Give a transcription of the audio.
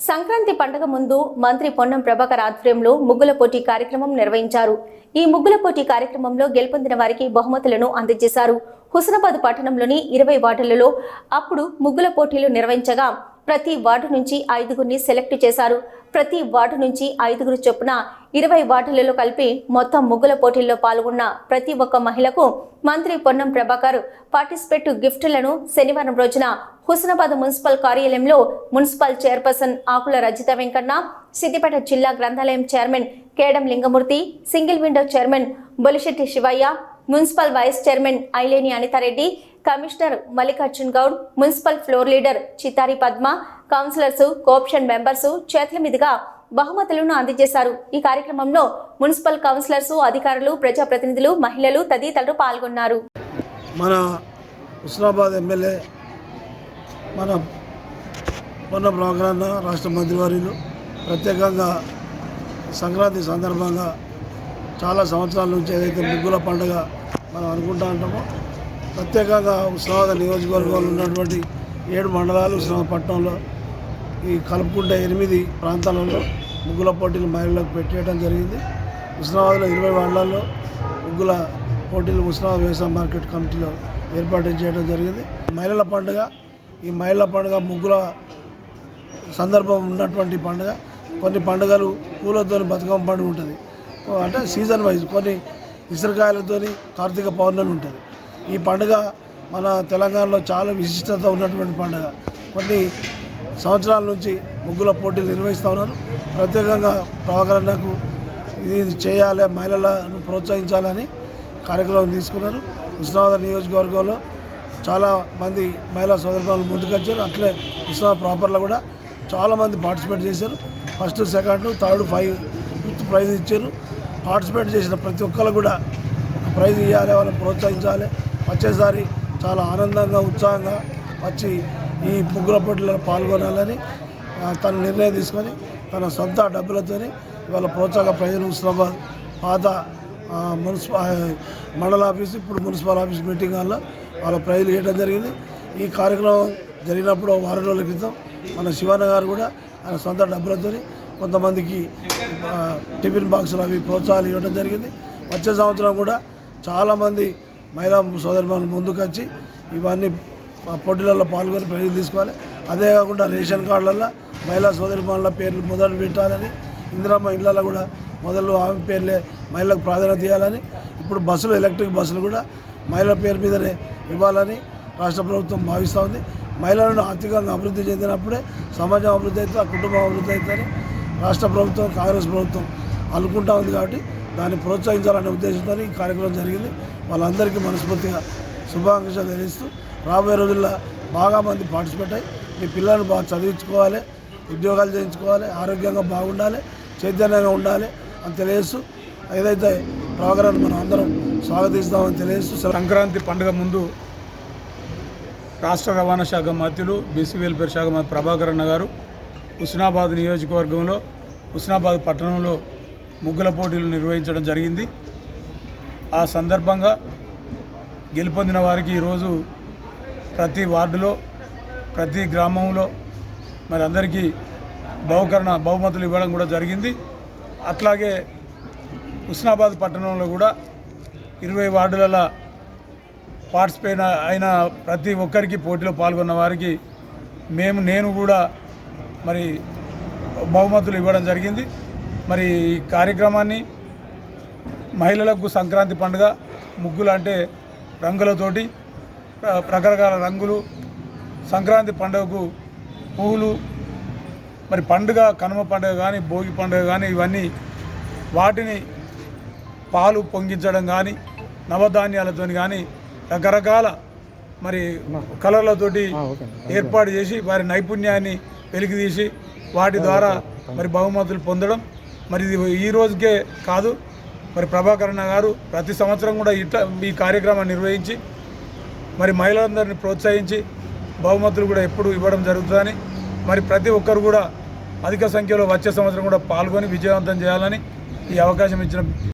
సంక్రాంతి పండుగ ముందు మంత్రి పొన్నం ప్రభాకర్ ఆధ్వర్యంలో ముగ్గుల పోటీ కార్యక్రమం నిర్వహించారు. ఈ ముగ్గుల పోటీ కార్యక్రమంలో గెలుపొందిన వారికి బహుమతులను అందజేశారు. హుస్నాబాద్ పట్టణంలోని 20 వార్డులలో అప్పుడు ముగ్గుల పోటీలు నిర్వహించగా ప్రతి వార్డు నుంచి 5గురిని సెలెక్ట్ చేశారు. ప్రతి వార్డు నుంచి 5గురు చొప్పున 20 వార్డులలో కలిపి మొత్తం ముగ్గుల పోటీల్లో పాల్గొన్న ప్రతి ఒక్క మహిళకు మంత్రి పొన్నం ప్రభాకర్ పార్టిసిపేట్ గిఫ్ట్లను శనివారం రోజున హుస్నాబాద్ మున్సిపల్ కార్యాలయంలో మున్సిపల్ చైర్పర్సన్ ఆకుల రజిత వెంకన్న, సిద్దిపేట జిల్లా గ్రంథాలయం chairman Kedam Lingamurthy, single window chairman Bolishetti Shivaiah, municipal vice chairman Aileni Anitha Reddy, commissioner Mallikarjun Goud, municipal floor leader Chitari Padma, councillors, co option members చేతుల మీదుగా బహుమతులను అందజేశారు. ఈ కార్యక్రమంలో మున్సిపల్ కౌన్సిలర్స్, అధికారులు, ప్రజాప్రతినిధులు, మహిళలు తదితరులు పాల్గొన్నారు. మన హుస్నాబాద్ ఎమ్మెల్యే మన పొన్నం ప్రభాకర్ రాష్ట్ర మంత్రివర్యులు ప్రత్యేకంగా సంక్రాంతి సందర్భంగా చాలా సంవత్సరాల నుంచి ఏదైతే ముగ్గుల పండుగ మనం అనుకుంటా ఉంటామో ప్రత్యేకంగా హుస్నాబాద్ నియోజకవర్గంలో ఉన్నటువంటి 7 మండలాలు హుస్నాబాద్ పట్టణంలో ఈ కలుపుకుంటే 8 ప్రాంతాలలో ముగ్గుల పోటీలు మహిళలకు పెట్టేయడం జరిగింది. హుస్నాబాద్లో 20 వార్డులలో ముగ్గుల పోటీలు హుస్నాబాద్ వ్యవసాయ మార్కెట్ కమిటీలో ఏర్పాటు చేయడం జరిగింది. మహిళల పండుగ, ఈ మహిళల పండుగ ముగ్గుల సందర్భం ఉన్నటువంటి పండుగ. కొన్ని పండుగలు పూలతో బతుకమ్మ పండుగ ఉంటుంది, అంటే సీజన్ వైజ్. కొన్ని ఇసురకాయలతో కార్తీక పౌర్ణమి ఉంటుంది. ఈ పండుగ మన తెలంగాణలో చాలా విశిష్టత ఉన్నటువంటి పండుగ. కొన్ని సంవత్సరాల నుంచి ముగ్గుల పోటీలు నిర్వహిస్తూ ఉన్నారు. ప్రత్యేకంగా ప్రభాకర్ అన్నకు ఇది చేయాలి, మహిళలను ప్రోత్సహించాలని కార్యక్రమం తీసుకున్నారు. హుస్నాబాద్ నియోజకవర్గంలో చాలామంది మహిళా సోదరులు ముందుకొచ్చారు. అట్లే హుస్నాబాద్ ప్రాపర్లో కూడా చాలామంది పార్టిసిపేట్ చేశారు. First, second, third, 5th prize ఇచ్చారు. పార్టిసిపేట్ చేసిన ప్రతి ఒక్కరు కూడా ఒక ప్రైజ్ ఇవ్వాలి, వాళ్ళని ప్రోత్సహించాలి. వచ్చేసారి చాలా ఆనందంగా, ఉత్సాహంగా వచ్చి ఈ ముగ్గుల పోటీలలో పాల్గొనాలని తన నిర్ణయం తీసుకొని తన సొంత డబ్బులతో ఇవాళ ప్రోత్సాహక ప్రజలు హుస్నాబాద్ పాత మండల ఆఫీసు, ఇప్పుడు మున్సిపల్ ఆఫీస్ మీటింగ్ హాల్లో వాళ్ళ ప్రైజులు ఇవ్వడం జరిగింది. ఈ కార్యక్రమం జరిగినప్పుడు 1 వారం రోజుల క్రితం మన శివన్న గారు కూడా ఆయన సొంత డబ్బులతో కొంతమందికి టిఫిన్ బాక్సులు అవి ప్రోత్సాహాలు ఇవ్వడం జరిగింది. వచ్చే సంవత్సరం కూడా చాలామంది మహిళా సోదరులు ముందుకు వచ్చి ఇవన్నీ పోటీలలో పాల్గొని ప్రైజులు తీసుకోవాలి. అదే కాకుండా రేషన్ కార్డులలో మహిళా సోదరిమణుల పేర్లు మొదలు పెట్టాలని, ఇందిరమ్మ ఇళ్లలో కూడా మొదలు ఆమె పేర్లే మహిళలకు ప్రాధాన్యత ఇవ్వాలని, ఇప్పుడు బస్సులు, ఎలక్ట్రిక్ బస్సులు కూడా మహిళల పేరు మీదనే ఇవ్వాలని రాష్ట్ర ప్రభుత్వం భావిస్తూ ఉంది. మహిళలను ఆర్థికంగా అభివృద్ధి చెందినప్పుడే సమాజం అభివృద్ధి అవుతుంది, ఆ కుటుంబం అభివృద్ధి అవుతుందని రాష్ట్ర ప్రభుత్వం, కాంగ్రెస్ ప్రభుత్వం అనుకుంటా ఉంది. కాబట్టి దాన్ని ప్రోత్సహించాలనే ఉద్దేశంతో ఈ కార్యక్రమం జరిగింది. వాళ్ళందరికీ మనస్ఫూర్తిగా శుభాకాంక్షలు తెలియజేస్తూ రాబోయే రోజుల్లో బాగా మంది పార్టిసిపేట్ అయ్యి మీ పిల్లలను బాగా చదివించుకోవాలి, ఉద్యోగాలు చేయించుకోవాలి, ఆరోగ్యంగా బాగుండాలి, చైతన్యంగా ఉండాలి అని తెలియజేస్తూ ఏదైతే ప్రోగ్రాం మనం అందరం స్వాగతిస్తామని తెలియజేస్తూ సంక్రాంతి పండుగ ముందు రాష్ట్ర రవాణా శాఖ మంత్రులు, బీసీ వెల్ఫేర్ శాఖ మంత్రి ప్రభాకర్ అన్న గారు హుస్నాబాద్ నియోజకవర్గంలో హుస్నాబాద్ పట్టణంలో ముగ్గుల పోటీలు నిర్వహించడం జరిగింది. ఆ సందర్భంగా గెలుపొందిన వారికి ఈరోజు ప్రతి వార్డులో, ప్రతి గ్రామంలో మరి అందరికీ బహుమతులు ఇవ్వడం కూడా జరిగింది. అట్లాగే హుస్నాబాద్ పట్టణంలో కూడా 20 వార్డులలో పార్టిసిపేట్ అయిన ప్రతి ఒక్కరికి, పోటీలో పాల్గొన్న వారికి నేను కూడా మరి బహుమతులు ఇవ్వడం జరిగింది. మరి ఈ కార్యక్రమాన్ని మహిళలకు సంక్రాంతి పండుగ, ముగ్గులు అంటే రంగులతోటి రకరకాల రంగులు, సంక్రాంతి పండుగకు పువ్వులు, మరి పండుగ, కనుమ పండుగ కానీ, భోగి పండుగ కానీ, ఇవన్నీ వాటిని పాలు పొంగించడం కానీ, నవధాన్యాలతో కానీ రకరకాల మరి కలర్లతోటి ఏర్పాటు చేసి వారి నైపుణ్యాన్ని వెలికితీసి వాటి ద్వారా మరి బహుమతులు పొందడం. మరి ఇది ఈ రోజుకే కాదు, మరి ప్రభాకర్ అన్న గారు ప్రతి సంవత్సరం కూడా ఇట్లా ఈ కార్యక్రమాన్ని నిర్వహించి మరి మహిళలందరినీ ప్రోత్సహించి బహుమతులు కూడా ఎప్పుడు ఇవ్వడం జరుగుతుందని, మరి ప్రతి ఒక్కరు కూడా అధిక సంఖ్యలో వచ్చే సంవత్సరం కూడా పాల్గొని విజయవంతం చేయాలని ఈ అవకాశం ఇచ్చిన